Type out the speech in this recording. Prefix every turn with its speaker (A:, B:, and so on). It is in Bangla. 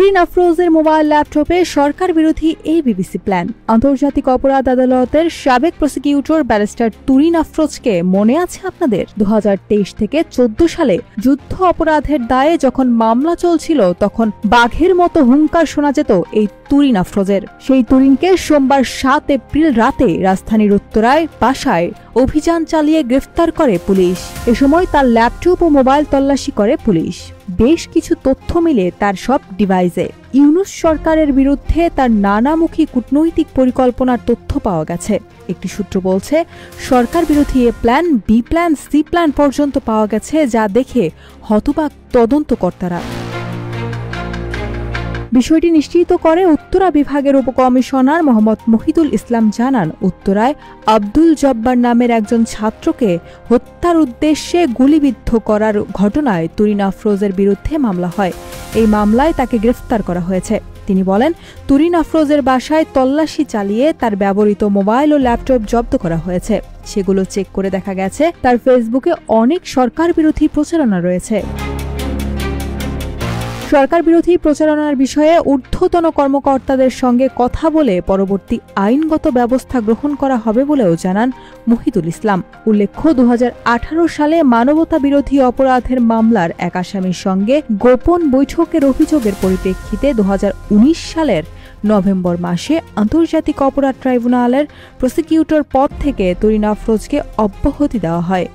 A: তুরিন আফরোজের মোবাইল ল্যাপটপে সরকার বিরোধী এই বিবিসি প্ল্যান। আন্তর্জাতিক অপরাধ আদালতের সাবেক প্রসিকিউটর ব্যারিস্টার তুরিন আফরোজকে মনে আছে আপনাদের? 2023 থেকে 14 সালে যুদ্ধ অপরাধের দায়ে যখন মামলা চলছিল তখন বাঘের মতো হুঙ্কার শোনা যেত এই তুরিন আফরোজের। সেই তুরিনকে সোমবার 7 এপ্রিল রাতে রাজধানীর উত্তরায় বাসায় অভিযান চালিয়ে গ্রেফতার করে পুলিশ। এ সময় তার ল্যাপটপ ও মোবাইল তল্লাশি করে পুলিশ। বেশ কিছু তথ্য মিলে তার সব ডিভাইসে ইউনূস সরকারের বিরুদ্ধে তার নানামুখী কূটনৈতিক পরিকল্পনার তথ্য পাওয়া গেছে। একটি সূত্র বলছে, সরকার বিরোধী A plan, B plan, C plan পর্যন্ত পাওয়া গেছে, যা দেখে হতবাক তদন্তকর্তারা। বিষয়টি নিশ্চিত করে উত্তরা বিভাগের উপকমিশনার মোহাম্মদ মহিদুল ইসলাম জানান, উত্তরায় আব্দুল জব্বার নামের একজন ছাত্রকে হত্যার উদ্দেশ্যে গুলিবিদ্ধ করার ঘটনায় তুরিন আফরোজের বিরুদ্ধে মামলা হয়। এই মামলায় তাকে গ্রেফতার করা হয়েছে। তিনি বলেন, তুরিন আফরোজের বাসায় তল্লাশি চালিয়ে তার ব্যবহৃত মোবাইল ও ল্যাপটপ জব্দ করা হয়েছে। সেগুলো চেক করে দেখা গেছে তার ফেসবুকে অনেক সরকার বিরোধী প্রচারণা রয়েছে। সরকার বিরোধী প্রচারণার বিষয়ে ঊর্ধ্বতন কর্মকর্তাদের সঙ্গে কথা বলে পরবর্তী আইনগত ব্যবস্থা গ্রহণ করা হবে বলেও জানান মহিদুল ইসলাম। উল্লেখ্য, 2018 সালে মানবতা বিরোধী অপরাধের মামলার এক আসামির সঙ্গে গোপন বৈঠকের অভিযোগের পরিপ্রেক্ষিতে 2019 সালের নভেম্বর মাসে আন্তর্জাতিক অপরাধ ট্রাইব্যুনালের প্রসিকিউটর পদ থেকে তুরিন আফরোজকে অব্যাহতি দেওয়া হয়।